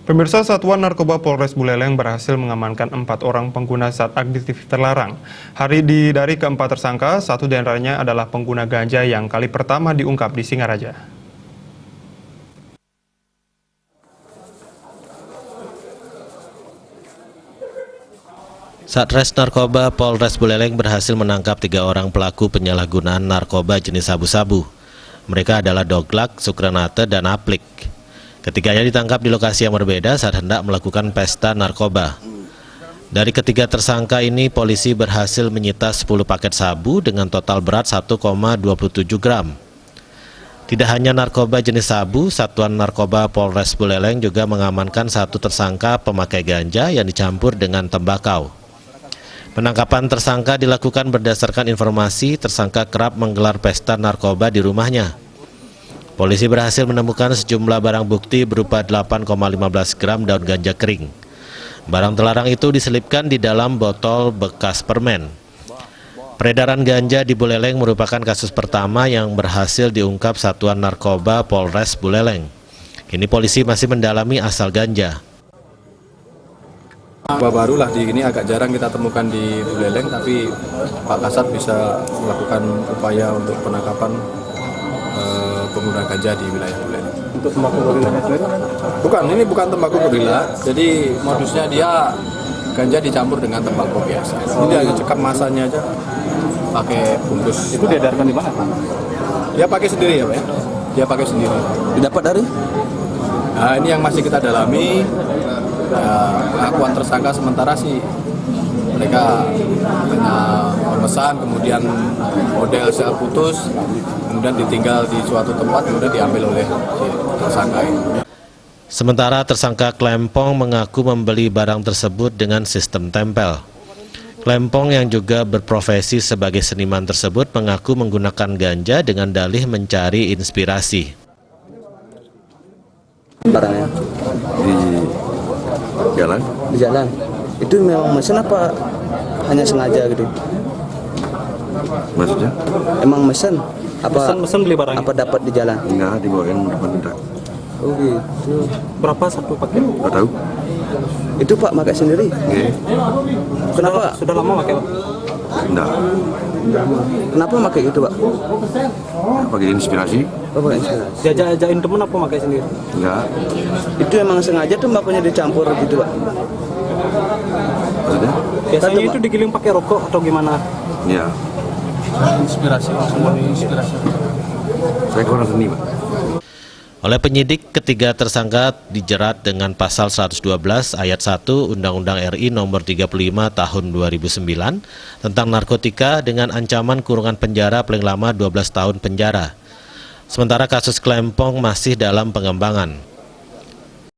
Pemirsa, Satuan Narkoba Polres Buleleng berhasil mengamankan 4 orang pengguna zat adiktif terlarang. Dari keempat tersangka, 1 diantaranya adalah pengguna ganja yang kali pertama diungkap di Singaraja. Satres Narkoba Polres Buleleng berhasil menangkap 3 orang pelaku penyalahgunaan narkoba jenis sabu-sabu. Mereka adalah Doglak, Sukranate, dan Aplik. Ketiganya ditangkap di lokasi yang berbeda saat hendak melakukan pesta narkoba. Dari ketiga tersangka ini, polisi berhasil menyita 10 paket sabu dengan total berat 1,27 gram. Tidak hanya narkoba jenis sabu, Satuan Narkoba Polres Buleleng juga mengamankan 1 tersangka pemakai ganja yang dicampur dengan tembakau. Penangkapan tersangka dilakukan berdasarkan informasi tersangka kerap menggelar pesta narkoba di rumahnya. Polisi berhasil menemukan sejumlah barang bukti berupa 8,15 gram daun ganja kering. Barang terlarang itu diselipkan di dalam botol bekas permen. Peredaran ganja di Buleleng merupakan kasus pertama yang berhasil diungkap Satuan Narkoba Polres Buleleng. Kini polisi masih mendalami asal ganja. Barulah di ini agak jarang kita temukan di Buleleng, tapi Pak Kasat bisa melakukan upaya untuk penangkapan pengguna ganja di wilayah Buleleng. Untuk tembakau gorila sendiri? Bukan, ini bukan tembakau gorila. Jadi modusnya dia ganja dicampur dengan tembakau biasa. Ini hanya cekap masanya aja pakai bungkus. Itu diedarkan di mana, Pak? Dia pakai sendiri ya, Pak ya? Dia pakai sendiri. Didapat dari? Nah, ini yang masih kita dalami. Pengakuan tersangka sementara sih mereka memesan, kemudian model sel putus, kemudian ditinggal di suatu tempat, kemudian diambil oleh tersangka ini. Sementara tersangka Klempong mengaku membeli barang tersebut dengan sistem tempel. Klempong yang juga berprofesi sebagai seniman tersebut mengaku menggunakan ganja dengan dalih mencari inspirasi. Barangnya di jalan itu memang mesen apa hanya sengaja gitu? Maksudnya? Emang mesen apa? Mesen beli barangnya? Apa dapat di jalan? Enggak, dibawain depan kita. Oh gitu. Berapa satu paket? Enggak tahu. Itu Pak pakai sendiri? Oke. Kenapa? Sudah lama pakai, Pak? Enggak. Kenapa pakai gitu Pak? Pakai inspirasi? Oh, pakai inspirasi. Jajak-jajakin temen apa pakai sendiri? Enggak. Itu emang sengaja tuh tembakaunya dicampur gitu Pak? Maksudnya? Biasanya itu digiling pakai rokok atau gimana? Iya. Inspirasi, langsung dari inspirasi. Saya kurang seni, Pak. Oleh penyidik, ketiga tersangka dijerat dengan pasal 112 ayat 1 Undang-Undang RI nomor 35 tahun 2009 tentang narkotika dengan ancaman kurungan penjara paling lama 12 tahun penjara. Sementara kasus Klempong masih dalam pengembangan.